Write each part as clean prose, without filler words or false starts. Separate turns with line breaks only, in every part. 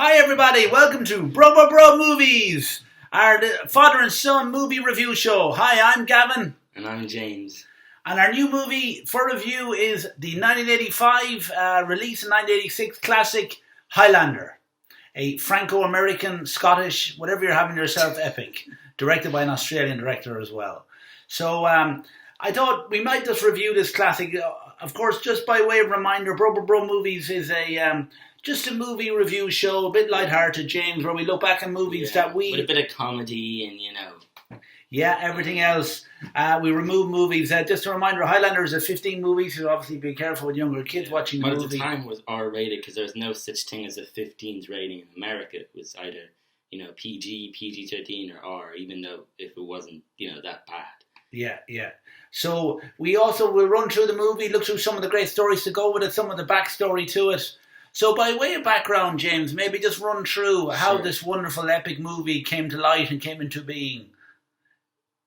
Hi everybody, welcome to Bro Movies, our father and son movie review show. Hi, I'm Gavin.
And I'm James.
And our new movie for review is the 1985 release in 1986 classic Highlander. A Franco-American, Scottish, whatever you're having yourself epic, directed by an Australian director as well. So I thought we might just review this classic. Of course, just by way of reminder, Bro Movies is just a movie review show, a bit lighthearted, James, where we look back at movies that we...
with a bit of comedy and,
Yeah, everything else. We remove movies. Just a reminder, Highlander is a 15 movie, so obviously be careful with younger kids watching the movie.
But at the time it was R-rated because there was no such thing as a 15s rating in America. It was either, PG, PG-13 or R, even though if it wasn't, that bad.
Yeah. So we also will run through the movie, look through some of the great stories to go with it, some of the backstory to it. So by way of background, James, maybe just run through how this wonderful epic movie came to light and came into being.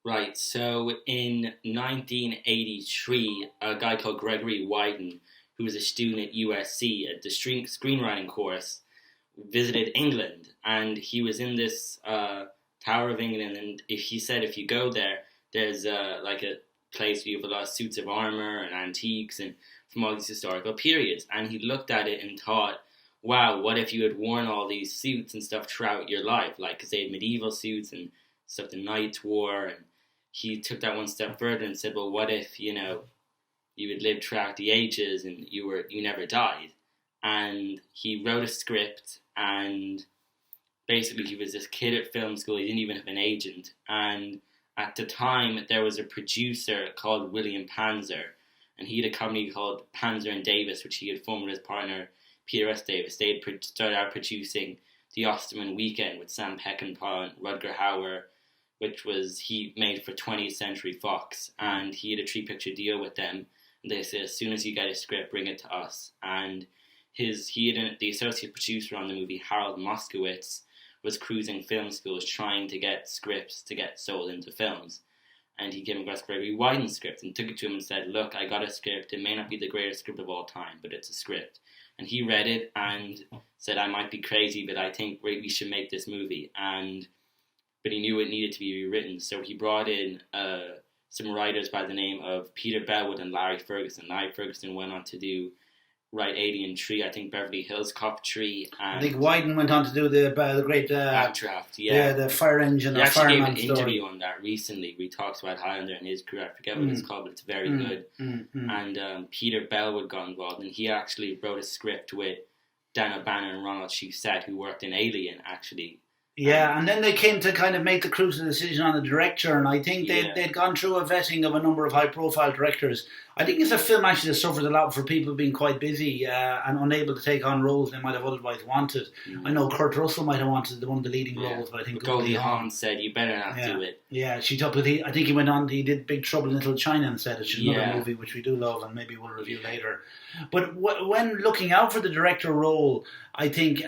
Right, so in 1983, a guy called Gregory Wyden, who was a student at USC at the screenwriting course, visited England, and he was in this Tower of England, and he said if you go there, there's a place where you have a lot of suits of armour and antiques and from all these historical periods. And he looked at it and thought, wow, what if you had worn all these suits and stuff throughout your life? Because they had medieval suits and stuff the knights wore. And he took that one step further and said, well, what if, you had lived throughout the ages and you never died? And he wrote a script, and basically he was this kid at film school. He didn't even have an agent. And at the time, there was a producer called William Panzer, and he had a company called Panzer and Davis, which he had formed with his partner, Peter S. Davis. They had started out producing The Osterman Weekend with Sam Peckinpah and Rutger Hauer, which he made for 20th Century Fox, and he had a 3-picture deal with them. And they said, as soon as you get a script, bring it to us. And the associate producer on the movie, Harold Moskowitz, was cruising film schools trying to get scripts to get sold into films. And he came across Gregory Wyden's script and took it to him and said, look, I got a script. It may not be the greatest script of all time, but it's a script. And he read it and said, I might be crazy, but I think we should make this movie. But he knew it needed to be rewritten. So he brought in some writers by the name of Peter Bellwood and Larry Ferguson. Larry Ferguson went on to do Right Alien 3, I think Beverly Hills Cop 3. And
I think Wyden went on to do the great...
Backdraft,
the fire engine.
He actually gave an
story.
interview on that recently where he talks about Highlander and his career. I forget what it's called, but it's very good. And Peter Bellwood got involved, and he actually wrote a script with Dan O'Bannon and Ronald Shusett, who worked in Alien, actually.
Yeah, and then they came to kind of make the crucial decision on the director, and I think they'd gone through a vetting of a number of high-profile directors. I think it's a film actually that suffered a lot for people being quite busy and unable to take on roles they might have otherwise wanted. I know Kurt Russell might have wanted one of the leading roles, but I think
Goldie Hawn said, you better not do it.
Yeah, she took it. I think he went on, he did Big Trouble in Little China and said it's another movie which we do love and maybe we'll review later. But when looking out for the director role, I think...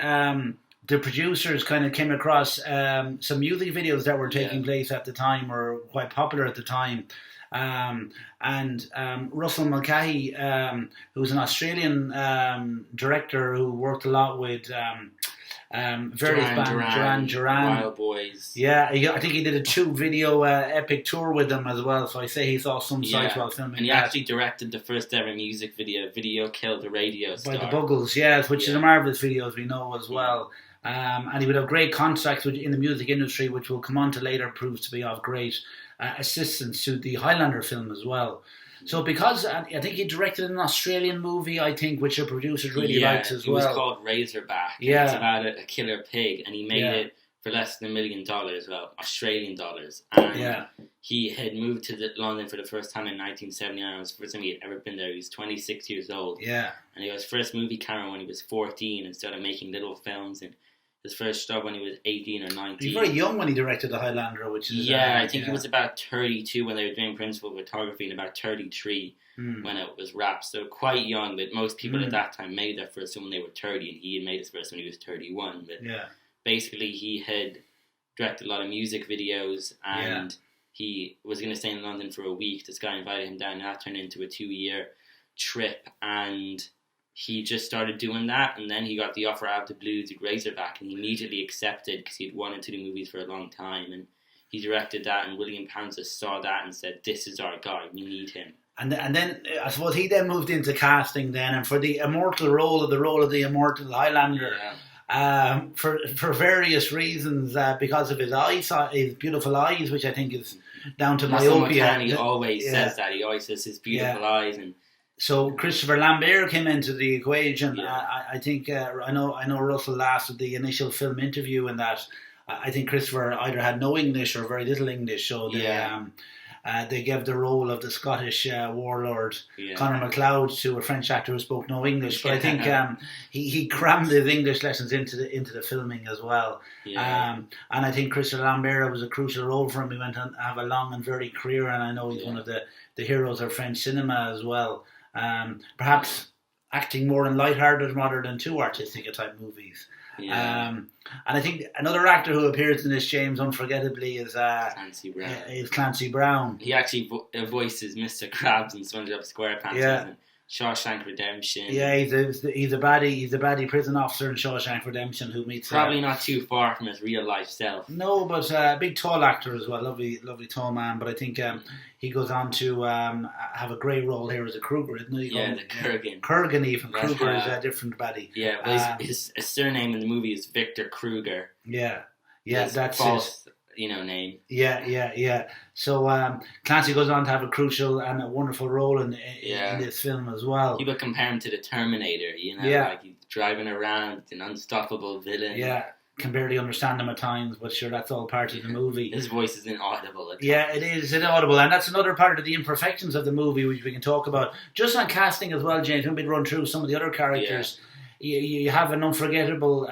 the producers kind of came across some music videos that were taking place at the time or quite popular at the time. And Russell Mulcahy, who's an Australian director who worked a lot with various bands, Duran,
Wild Boys.
Yeah, I think he did a 2-video epic tour with them as well. So I say he saw some sights while filming.
And he actually directed the first ever music video, Video Killed the Radio Star.
By the Buggles, which is a marvellous video as we know as well. And he would have great contacts in the music industry, which we'll come on to later, proves to be of great assistance to the Highlander film as well. So because I think he directed an Australian movie, I think, which the producers really liked as well.
It was called Razorback.
Yeah.
It's about a killer pig, and he made it for less than $1 million, Australian dollars. And he had moved to London for the first time in 1979. It was the first time he had ever been there. He was 26 years old.
Yeah. And
he got his first movie camera when he was 14 and started making little films and his first job when he was 18 or 19.
He was very young when he directed The Highlander, which is...
I think he was about 32 when they were doing principal photography and about 33 when it was wrapped. So quite young, but most people at that time made their first film when they were 30, and he had made his first when he was 31. But basically he had directed a lot of music videos, and he was going to stay in London for a week. This guy invited him down, and that turned into a 2-year trip, and he just started doing that, and then he got the offer out of the blue to Razorback, and he immediately accepted because he'd wanted to do movies for a long time, and he directed that, and William Pounces saw that and said, "This is our guy. We need him."
And then I suppose he then moved into casting then, and for the immortal role of the immortal Highlander. Yeah. For various reasons, because of his eyes, his beautiful eyes, which I think is down to myopia.
He always says that. He always says his beautiful eyes. And
so Christopher Lambert came into the equation. I think I know Russell laughed at the initial film interview, in that I think Christopher either had no English or very little English, so they gave the role of the Scottish warlord Conor MacLeod to a French actor who spoke no English. But I think he crammed his English lessons into the filming as well. And I think Christopher Lambert was a crucial role for him. He went on to have a long and varied career, and I know he's one of the heroes of French cinema as well. Perhaps acting more in lighthearted rather than too artistic type movies. And I think another actor who appears in this, James, unforgettably, is Clancy Brown.
He actually voices Mr. Krabs in SpongeBob SquarePants and Shawshank Redemption.
Yeah, he's a baddie prison officer in Shawshank Redemption who meets
probably not too far from his real life self.
No, but a big tall actor as well, lovely tall man. But I think he goes on to have a great role here as a Kruger, isn't he?
The Kurgan.
Kurgan even. Kruger is a different baddie.
Yeah, well, his surname in the movie is Victor Kruger.
Yeah, that's
false, name.
Yeah. So Clancy goes on to have a crucial and a wonderful role in this film as well.
People compare him to the Terminator, like he's driving around, an unstoppable villain.
Yeah. Can barely understand him at times, but sure, that's all part of the movie.
His voice is inaudible at times.
Yeah, it is inaudible, and that's another part of the imperfections of the movie, which we can talk about. Just on casting as well, James, maybe run through some of the other characters. You have an unforgettable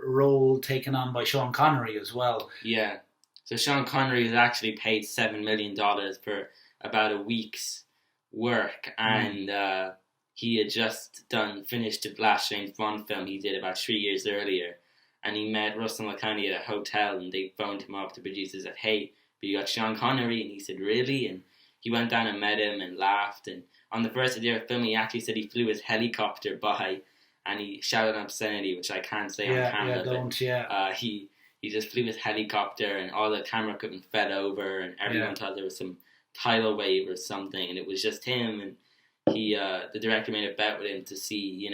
role taken on by Sean Connery as well. Yeah.
So Sean Connery was actually paid $7 million for about a week's work, and he had just finished the last James Bond film he did about 3 years earlier. And he met Russell McKinney at a hotel, and they phoned him up. The producers said, "Hey, but you got Sean Connery?" And he said, "Really?" And he went down and met him and laughed. And on the first day of filming, he actually said he flew his helicopter by, and he shouted an obscenity, which I can't say on camera. He just flew his helicopter, and all the camera equipment fell over, and everyone thought there was some tidal wave or something, and it was just him. And the director made a bet with him to see,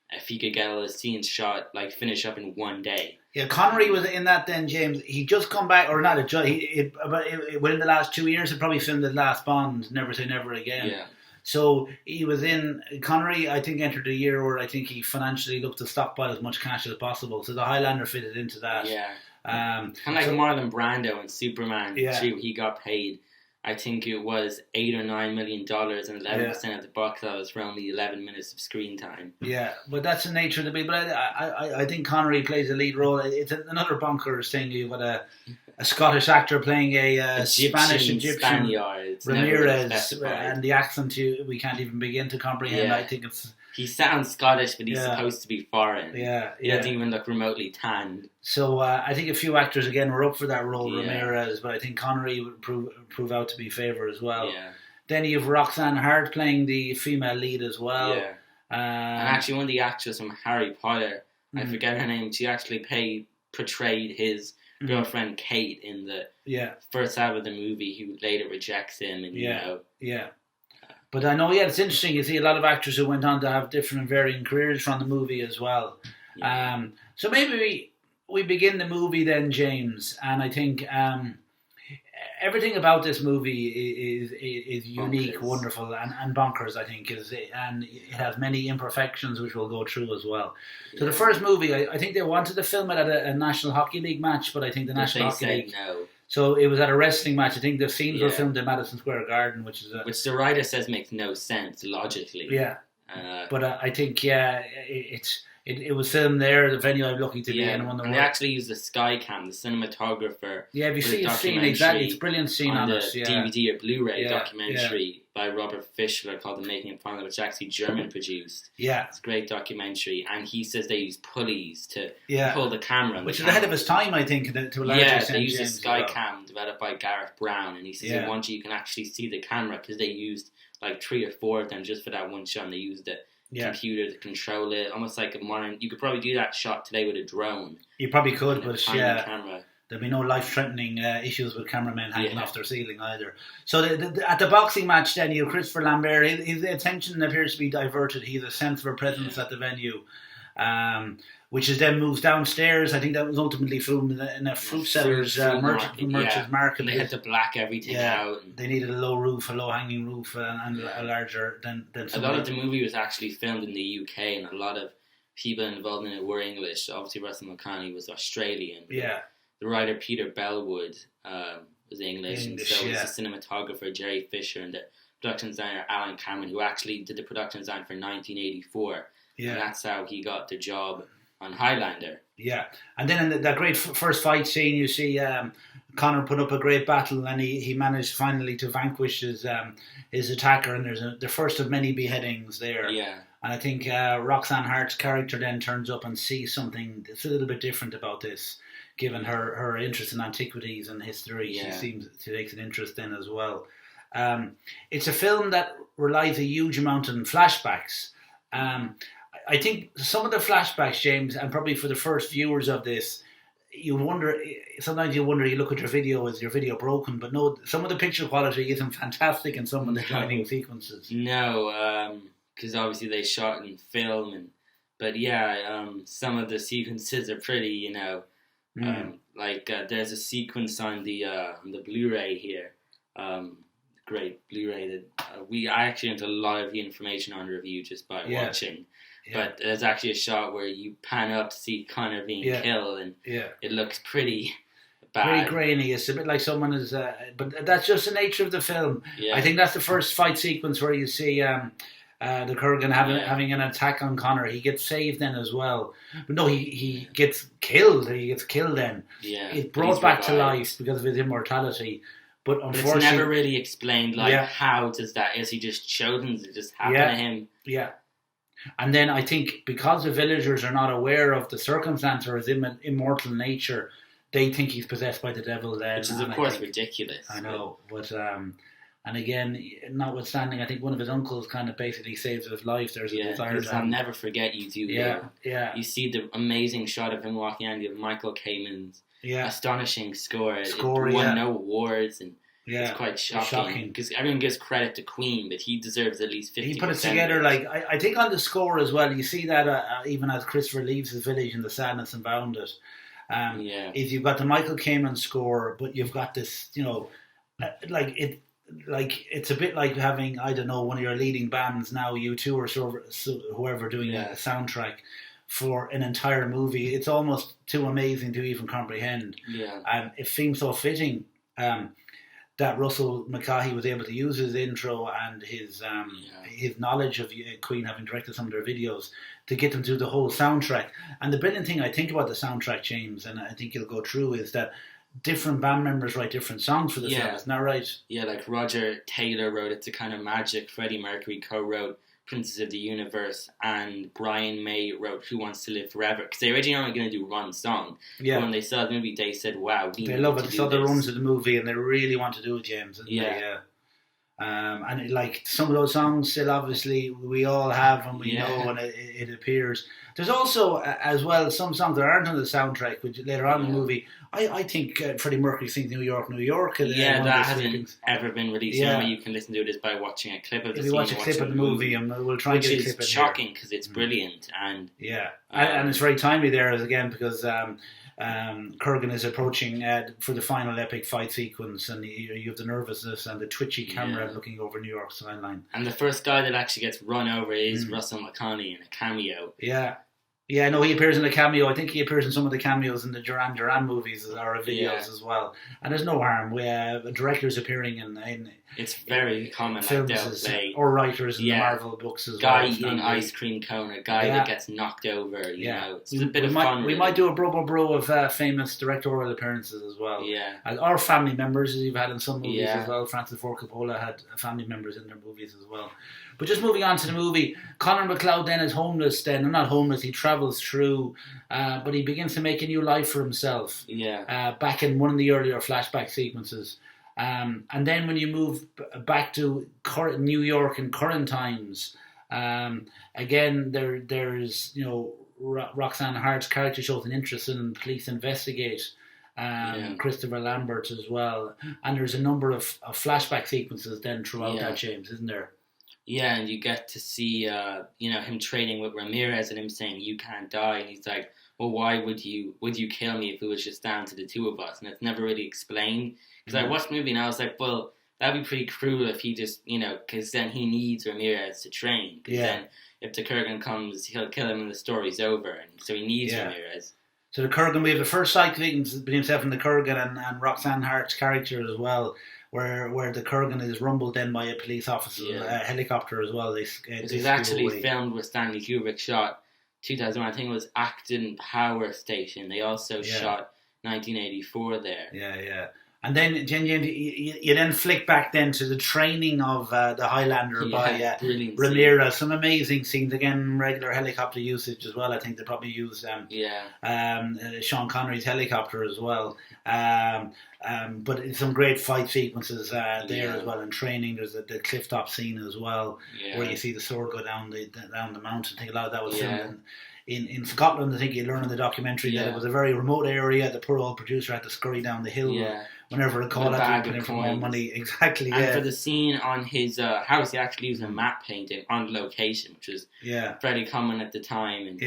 if he could get all the scenes shot, finish up in one day.
Yeah, Connery was in that then, James. He just come back, or not within the last 2 years, he probably filmed the last Bond, Never Say Never Again. Yeah. So he was in, Connery, I think, entered a year where I think he financially looked to stockpile as much cash as possible. So the Highlander fitted into that.
Yeah. Kind of like Marlon Brando and Superman 2, he got paid. I think it was $8 or $9 million and 11% of the box office for only 11 minutes of screen time. Yeah,
but that's the nature of the beast. But I think Connery plays a lead role. It's another bonkers thing. You've got a Scottish actor playing a Spanish Egyptian
Spaniard,
Ramirez, and the accent we can't even begin to comprehend. I think
he sounds Scottish, but he's supposed to be foreign. He doesn't even look remotely tanned.
So I think a few actors again were up for that role, Ramirez, but I think Connery would prove out to be favour as well. Then you have Roxanne Hart playing the female lead as well.
And actually, one of the actors from Harry Potter, I forget her name, she actually portrayed his girlfriend Kate in the first half of the movie, who later rejects him. And
But I know, it's interesting. You see a lot of actors who went on to have different and varying careers from the movie as well. So maybe we begin the movie then, James, and I think everything about this movie is unique, wonderful, and bonkers, I think, and it has many imperfections which we'll go through as well. So the first movie, I think they wanted to film it at a National Hockey League match, but I think the National Hockey League...
no.
So it was at a wrestling match. I think the scenes were filmed in Madison Square Garden, which
the writer says makes no sense logically.
But I think it was filmed there. The venue I'm lucky to be in.
And they actually used the Skycam, the cinematographer.
Yeah, if you see the scene exactly, it's a brilliant scene on
the DVD or Blu-ray documentary by Robert Fischler called The Making of Highlander, which is actually German produced. It's a great documentary, and he says they use pulleys to pull the camera.
Which is ahead of his time, I think, to a large extent.
They used a Skycam developed by Gareth Brown, and he says you can actually see the camera because they used 3 or 4 of them just for that one shot, and they used computer to control it, almost like a modern. You could probably do that shot today with a drone.
You probably could, but
camera.
There'll be no life-threatening issues with cameramen hanging off their ceiling either. So at the boxing match, then you have Christopher Lambert. His attention appears to be diverted. He's a sense of a presence at the venue, which is then moves downstairs. I think that was ultimately filmed in a fruit seller's merchant's market.
And they had to black everything out.
They needed a low-hanging roof, and a larger than.
A lot of the movie was actually filmed in the UK, and a lot of people involved in it were English. Obviously, Russell McConney was Australian.
Yeah.
The writer Peter Bellwood was English, and so was the cinematographer Jerry Fisher and the production designer Alan Cameron, who actually did the production design for 1984. Yeah. And that's how he got the job on Highlander. Yeah. And then in that great first fight scene, you see Conor put up a great battle, and he managed finally to vanquish his attacker, and there's the first of many beheadings there. Yeah. And I think Roxanne Hart's character then turns up and sees something that's a little bit different about this. Given her interest in antiquities and history, she takes an interest in as well. It's a film that relies a huge amount on flashbacks. I think some of the flashbacks, James, and probably for the first viewers of this, sometimes you look at your video, is your video broken? But no, some of the picture quality isn't fantastic in some of the joining sequences. No, because obviously they shot in film, but some of the sequences are pretty, there's a sequence on the Blu-ray here, great Blu-ray that I actually went a lot of the information on review just by watching. Yeah. But there's actually a shot where you pan up to see Conor being killed, and it looks pretty bad.
Pretty grainy. It's a bit like someone is, but that's just the nature of the film. Yeah. I think that's the first fight sequence where you see the Kurgan having an attack on Conor. He gets saved then as well. But no, he gets killed. He gets killed then. Yeah. It's brought back to life because of his immortality. But unfortunately,
it's never really explained, how does that, is he just chosen? Does it just happen to him?
Yeah. And then I think because the villagers are not aware of the circumstance or his immortal nature, they think he's possessed by the devil then.
Which is, of course, ridiculous.
I know, but... and again, notwithstanding, I think one of his uncles kind of basically saves his life. There's a desire to...
I'll never forget you two. Yeah. You see the amazing shot of him walking out, you have Michael Kamen's astonishing score. It won no awards, and it's quite shocking. Because everyone gives credit to Queen, but he deserves at least 50%.
He put it together, I think on the score as well, you see that even as Christopher leaves his village in the sadness around it. If you've got the Michael Kamen score, but you've got this, it's a bit like having, I don't know, one of your leading bands now, U2 or whoever doing a soundtrack for an entire movie. It's almost too amazing to even comprehend. Yeah. And it seems so fitting that Russell McCahey was able to use his intro and his knowledge of Queen, having directed some of their videos, to get them through the whole soundtrack. And the brilliant thing I think about the soundtrack, James, and I think you'll go through, is that different band members write different songs for the film. Isn't that right?
Yeah, like Roger Taylor wrote It's a Kind of Magic, Freddie Mercury co-wrote Princess of the Universe, and Brian May wrote Who Wants to Live Forever, because they originally were going to do one song. Yeah. But when they saw the movie, they said, wow,
they love it. They saw the runs of the movie and they really want to do it, James. Yeah. And some of those songs still obviously we all have and we know, and it appears. There's also as well some songs that aren't on the soundtrack, which later on in the movie, I think Freddie Mercury sings New York, New York.
That hasn't ever been released. The only way you can listen to it is by watching a clip of the scene.
If you watch a clip of the movie, and we'll try and get a clip in.
Which is shocking because it's brilliant. And
and it's very timely there again because Kurgan is approaching for the final epic fight sequence, and you have the nervousness and the twitchy camera looking over New York skyline.
And the first guy that actually gets run over is Russell McConney in a cameo.
Yeah, no, he appears in a cameo. I think he appears in some of the cameos in the Duran Duran movies or videos as well. And there's no harm. We have directors appearing in
it's very common,
films or writers in the Marvel books as
well. Guy eating ice cream cone, a guy that gets knocked over. You know, it's a bit of fun.
We might do a bro of famous directorial appearances as well. Yeah, or family members, as you've had in some movies as well. Francis Ford Coppola had family members in their movies as well. But just moving on to the movie, Conor McLeod then is homeless. Then not homeless, he travels through, but he begins to make a new life for himself. Yeah, back in one of the earlier flashback sequences. And then when you move back to New York in current times, Again, there's Roxanne Hart's character shows an interest in police investigate. Christopher Lambert as well, and there's a number of flashback sequences then throughout that, James, isn't there?
Yeah, and you get to see him training with Ramirez and him saying you can't die, and he's like, well, why would you kill me if it was just down to the two of us? And it's never really explained, because I watched the movie and I was like, well, that'd be pretty cruel if he just because then he needs Ramirez to train, because then if the Kurgan comes, he'll kill him and the story's over, and so he needs Ramirez.
So the Kurgan, we have the first sight between himself and the Kurgan and Roxanne Hart's character as well, where the Kurgan is rumbled in by a police officer, a helicopter as well.
It was actually filmed with Stanley Kubrick, shot 2001, I think it was Acton Power Station. They also shot 1984 there.
Yeah. And then you then flick back then to the training of the Highlander by Ramirez. Some amazing scenes. Again, regular helicopter usage as well. I think they probably used Sean Connery's helicopter as well. But some great fight sequences there as well. In training, there's the cliff top scene as well, where you see the sword go down the mountain. I think a lot of that was filmed in Scotland. I think you learn in the documentary that it was a very remote area. The poor old producer had to scurry down the hill whenever a call out to for more money. Exactly.
And for the scene on his house, he actually used a map painting on location, which was fairly common at the time. And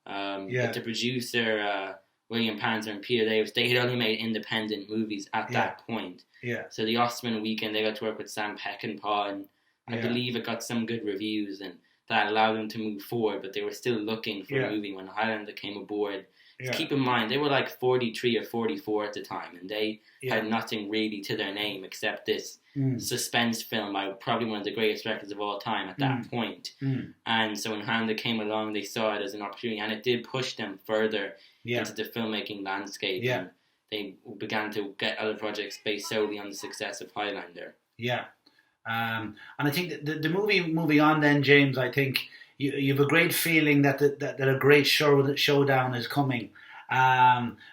but the producer, William Panzer and Peter Davis, they had only made independent movies at that point. Yeah. So the Ostman Weekend, they got to work with Sam Peckinpah, and I believe it got some good reviews, and that allowed them to move forward, but they were still looking for a movie when Highlander came aboard. So keep in mind, they were like 43 or 44 at the time, and they had nothing really to their name except this suspense film, probably one of the greatest records of all time at that point. And so when Highlander came along, they saw it as an opportunity, and it did push them further into the filmmaking landscape. And they began to get other projects based solely on the success of Highlander.
Yeah. And I think the movie moving on then, James, I think you have a great feeling that a great showdown is coming.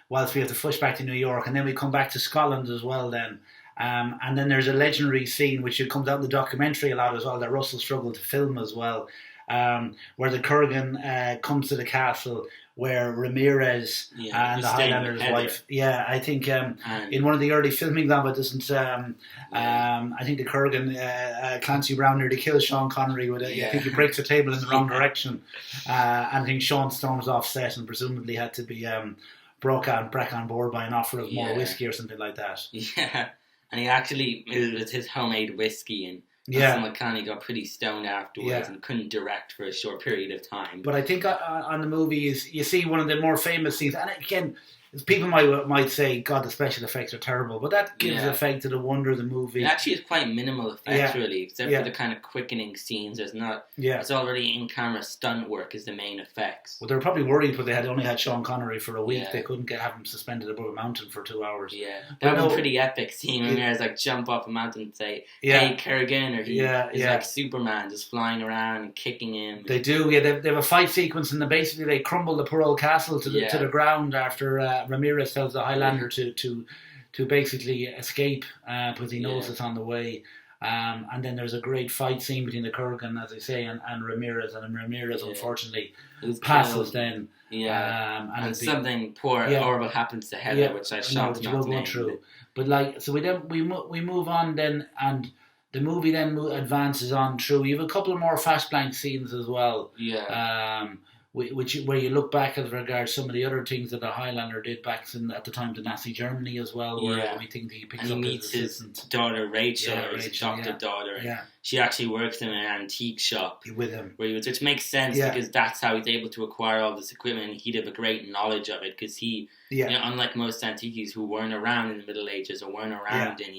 Whilst we have to push back to New York, and then we come back to Scotland as well then. And then there's a legendary scene which comes out in the documentary a lot as well that Russell struggled to film as well, where the Kurgan comes to the castle, where Ramirez and the Highlander's wife. Yeah, I think in one of the early filmings of it, doesn't I think the Kurgan, Clancy Brown nearly kills Sean Connery with it. I think he breaks the table in the wrong direction. And I think Sean storms off set and presumably had to be brought on board by an offer of more whiskey or something like that.
Yeah, and he actually, it was his homemade whiskey, and McCanny got pretty stoned afterwards and couldn't direct for a short period of time.
But I think on the movie, you see one of the more famous scenes, and again, people might say, God, the special effects are terrible, but that gives effect to the wonder of the movie.
It actually is quite minimal effects, really, except for the kind of quickening scenes. There's not. It's already in-camera stunt work is the main effects.
Well, they were probably worried, but they had only had Sean Connery for a week. They couldn't have him suspended above a mountain for 2 hours.
Yeah, that was a pretty epic scene. Ramirez like jump off a mountain and say, "Hey, Kurgan," or he is like Superman, just flying around and kicking him.
They do. Yeah, they have a fight sequence, and basically they crumble the poor old castle to the ground after. Ramirez tells the Highlander to basically escape because he knows it's on the way. And then there's a great fight scene between the Kurgan, as I say, and Ramirez. And Ramirez, unfortunately, passes then.
Yeah, and something horrible happens to Heather, which I shot not to name.
But so we move on then, and the movie then advances on through. You have a couple of more flashback scenes as well. Yeah. Where you look back as regards some of the other things that the Highlander did back at the time to Nazi Germany as well, where we think he picks up
meets his daughter Rachel, or his adopted daughter. Yeah. She actually works in an antique shop
with him,
which makes sense because that's how he's able to acquire all this equipment. And he'd have a great knowledge of it because he, unlike most antiques who weren't around in the Middle Ages or weren't around in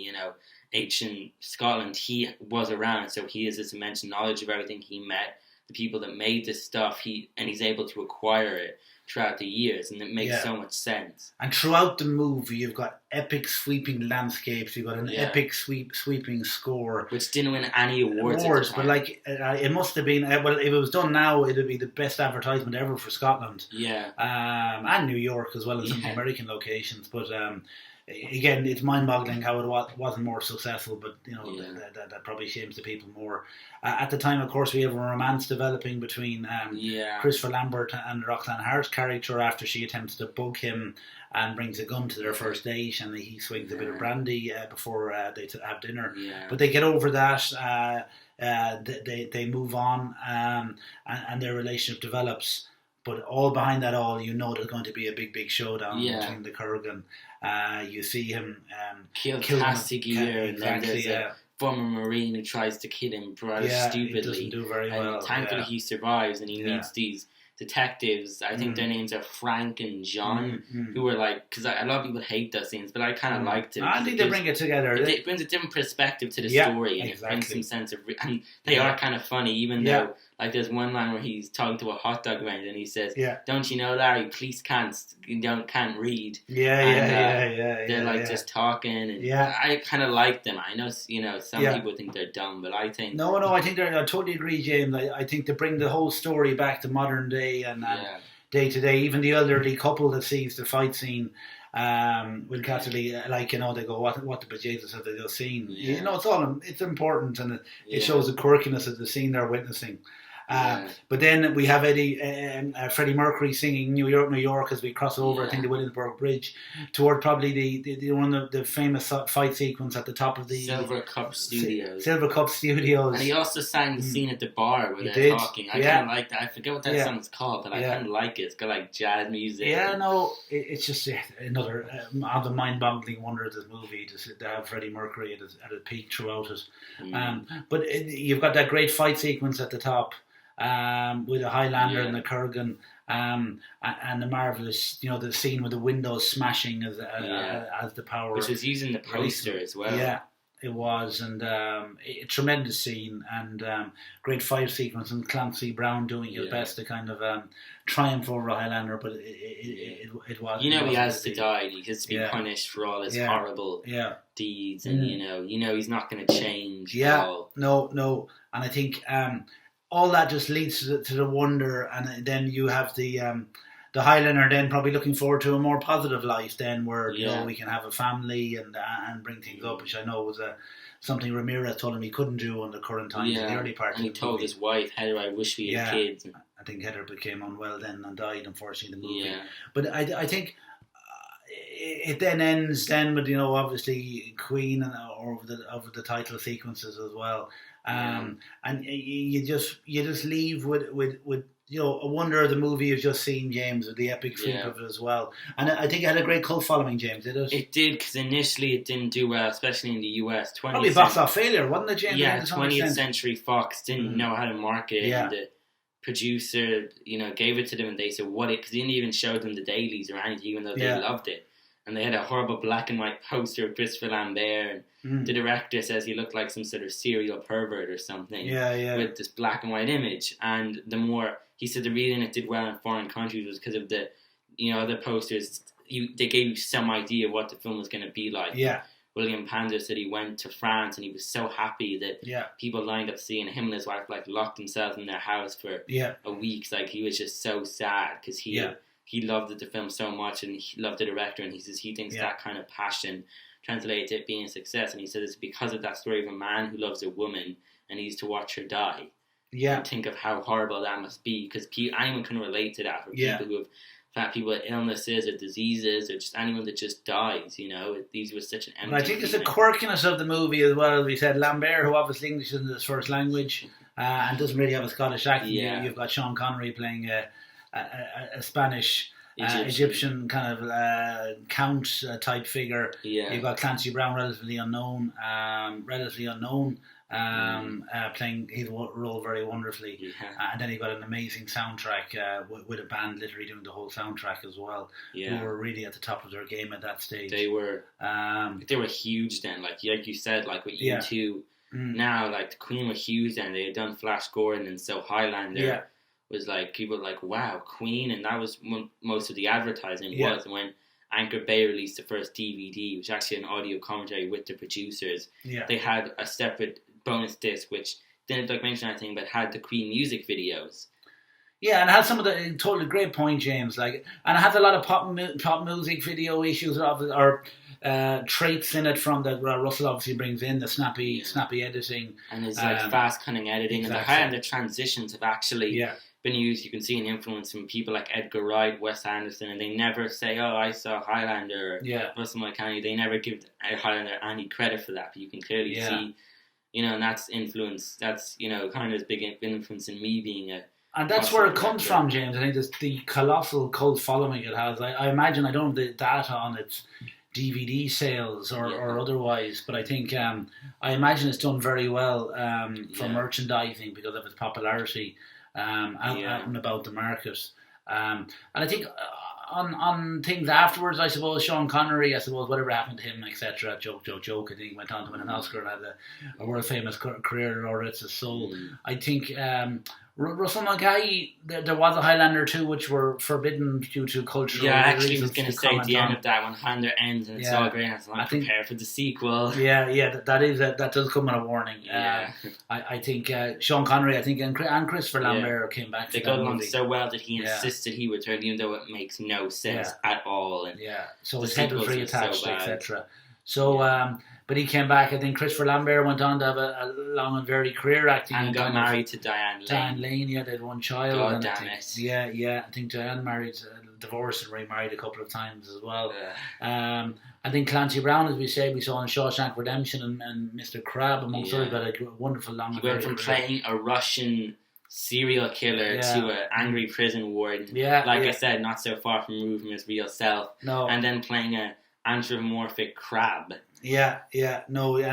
ancient Scotland, he was around, so he has this immense knowledge of everything. He met the people that made this stuff, and he's able to acquire it throughout the years, and it makes so much sense.
And throughout the movie, you've got epic sweeping landscapes, you've got an epic sweeping score,
which didn't win any awards
but it must have been, well, if it was done now, it would be the best advertisement ever for Scotland. And New York as well as some American locations, but again, it's mind-boggling how it wasn't more successful, but that probably shames the people more. At the time, of course, we have a romance developing between Christopher Lambert and Roxanne Hart's character after she attempts to bug him and brings a gun to their first date, and he swings a bit of brandy before they have dinner.
Yeah.
But they get over that. They move on, and their relationship develops. But all behind that there's going to be a big showdown between the Kurgan. You see him
kill Castigier, and then there's a former Marine who tries to kill him rather stupidly.
He doesn't do very well.
And thankfully he survives, and he meets these detectives. I think their names are Frank and John, who were like, because a lot of people hate those scenes, but I kind of liked it.
I think they bring it together.
It brings a different perspective to the story, and it brings some sense of, and they are kind of funny, even though, like, there's one line where he's talking to a hot dog vendor, and he says, "Don't you know, Larry? Police can't read." They're just talking, and I kind of like them. I know, some people think they're dumb, but I think
I think I totally agree, James. I think to bring the whole story back to modern day and day to day, even the elderly couple that sees the fight scene with Cassidy, they go, what the bejesus have they just seen? It's important, and it shows the quirkiness of the scene they're witnessing. But then we have Freddie Mercury singing New York, New York as we cross over, I think, the Williamsburg Bridge toward probably the one of the famous fight sequence at the top of the
Silver Cup Studios.
And
he also sang the scene at the bar where they're talking. I kind of like that. I forget what that song's called, but I kind of like it. It's got like jazz music.
It's just another of the mind-boggling wonder of this movie to have Freddie Mercury at a peak throughout it. But you've got that great fight sequence at the top. With a Highlander and the Kurgan, and the marvelous, the scene with the windows smashing as the power,
which was using the poster as well.
Yeah, it was, and a tremendous scene and great fight sequence, and Clancy Brown doing his best to kind of triumph over Highlander, but it was.
He has to die. He has to be punished for all his horrible deeds, and he's not going to change. At all.
No, and I think. All that just leads to the wonder, and then you have the Highlander then probably looking forward to a more positive life then, where we can have a family and bring things up, which I know was something Ramirez told him he couldn't do in the current times in the early part.
And he told his wife, "Heather, I wish we had kids."
I think Heather became unwell then and died, unfortunately, in the movie. But I think it then ends then with obviously Queen and over the title sequences as well. And you just leave with a wonder of the movie you've just seen, James, with the epic flip of it as well. And I think it had a great cult following, James, did it?
It did, because initially it didn't do well, especially in the US.
Probably box office failure, wasn't it, James?
Yeah, 20th Century Fox didn't know how to market it, and the producer, gave it to them, and they said, because they didn't even show them the dailies or anything, even though they loved it. And they had a horrible black and white poster of Christopher Lambert, and the director says he looked like some sort of serial pervert or something with this black and white image. And he said the reason it did well in foreign countries was because of the posters. They gave you some idea of what the film was going to be like.
Yeah.
William Pander said he went to France and he was so happy that people lined up seeing him, and his wife locked themselves in their house for a week. He was just so sad because he loved the film so much, and he loved the director, and he says he thinks that kind of passion translates to it being a success, and he says it's because of that story of a man who loves a woman and needs to watch her die. Yeah. And think of how horrible that must be, because anyone can relate to that, for people who have people with illnesses or diseases, or just anyone that just dies, these was such an empty
I think it's the quirkiness of the movie as well, as we said. Lambert, who obviously English isn't his first language, and doesn't really have a Scottish accent. You've got Sean Connery playing a Spanish Egyptian kind of count type figure. You've got Clancy Brown, relatively unknown, playing his role very wonderfully. And then you've got an amazing soundtrack with a band literally doing the whole soundtrack as well. Who were really at the top of their game at that stage.
They were huge then, like you said, with U2. Now, the Queen were huge then. They had done Flash Gordon, and so Highlander was people were like, wow, Queen, and that was when most of the advertising was. And when Anchor Bay released the first DVD, which was actually an audio commentary with the producers, they had a separate bonus disc which didn't mention anything, but had the Queen music videos.
Yeah, and it had some of the totally great point, James. And it had a lot of pop music video issues, or traits in it from that Russell obviously brings in, the snappy editing.
And his fast, cunning editing.
Exactly.
And the Highlander transitions have actually been used. You can see an influence from people like Edgar Wright, Wes Anderson, and they never say, "Oh, I saw Highlander," or Russell Mulcahy. They never give Highlander any credit for that, but you can clearly see, and that's influence. That's kind of big influence in me being a.
And that's where it comes from, James. I think there's the colossal cult following it has. I imagine, I don't have the data on its DVD sales or otherwise, but I think I imagine it's done very well for merchandising because of its popularity out and about the market. And I think on things afterwards, I suppose Sean Connery, whatever happened to him, etc. Joke. I think went on to win an Oscar and had a world famous career, or it's a soul. I think Russell Mulcahy, there was a Highlander 2 which were forbidden due to cultural reasons.
Yeah, I actually was going to say at the end of that, when Highlander ends and it's all great, I'm prepared for the sequel.
That does come with a warning. I think Sean Connery, and Christopher Lambert came back.
They got along so well that he insisted he would return, even though it makes no sense at all. And
so his head was reattached, etc. So, but he came back. I think Christopher Lambert went on to have a long and varied career acting.
And got married to Diane
Lane. They had one child.
God damn it.
Yeah. I think Diane divorced and remarried a couple of times as well. I think Clancy Brown, as we say, we saw in Shawshank Redemption and Mr. Crab, amongst others, got a wonderful long and varied career.
He went from playing a Russian serial killer to an angry prison warden. I said, not so far removed from his real self.
No.
And then playing an anthropomorphic crab.
And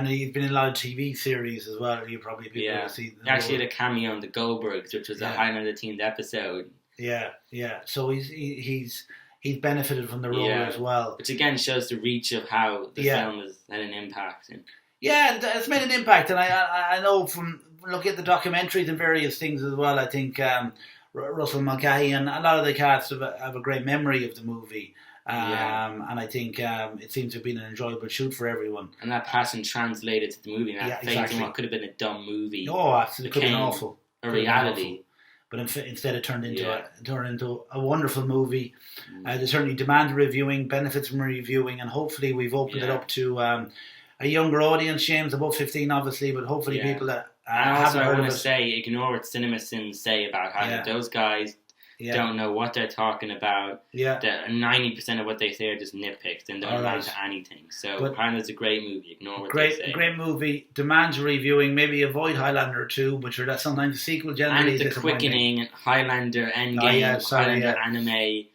he's been in a lot of TV series as well. You probably people will see.
He actually had a cameo on The Goldbergs, which was a Highlander themed episode.
So he's benefited from the role as well,
which again shows the reach of how the film has had an impact.
It's made an impact, and I know from looking at the documentaries and various things as well. I think Russell Mulcahy and a lot of the cast have a great memory of the movie. And I think it seems to have been an enjoyable shoot for everyone.
And that passion translated to the movie. And that fate in what could have been a dumb movie.
Oh, absolutely. It could have been awful.
A reality.
But instead it turned into a wonderful movie. There's certainly demand reviewing, benefits from reviewing, and hopefully we've opened it up to a younger audience, James, above 15 obviously, but hopefully people that haven't heard of it. I want to
say, ignore what CinemaSins say about how those guys don't know what they're talking about. 90% of what they say are just nitpicks and don't amount to anything. So Highlander's a great movie. Ignore what they say. Great
movie. Demands reviewing. Maybe avoid Highlander 2, which are sometimes the sequel generally
and the quickening Highlander Endgame, Highlander anime,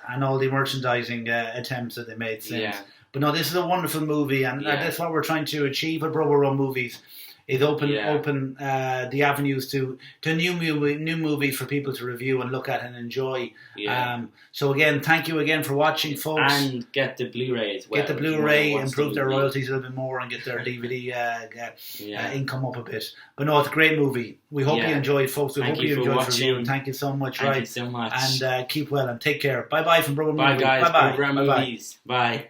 and all the merchandising attempts that they made since. But no, this is a wonderful movie, and that's what we're trying to achieve at Rubber Run Movies. Is open the avenues to new movies for people to review and look at and enjoy. So again, thank you again for watching, folks.
And get the Blu-ray as well.
Get the Blu-ray, improve their royalties a little bit more, and get their DVD income up a bit. But no, it's a great movie. We hope you enjoyed, folks. We hope you enjoyed the review. And thank you so much.
Thank you so much.
And keep well and take care. Bye bye from Rubber Movies.
Bye guys.
Bye bye.
Rubber Movies. Bye.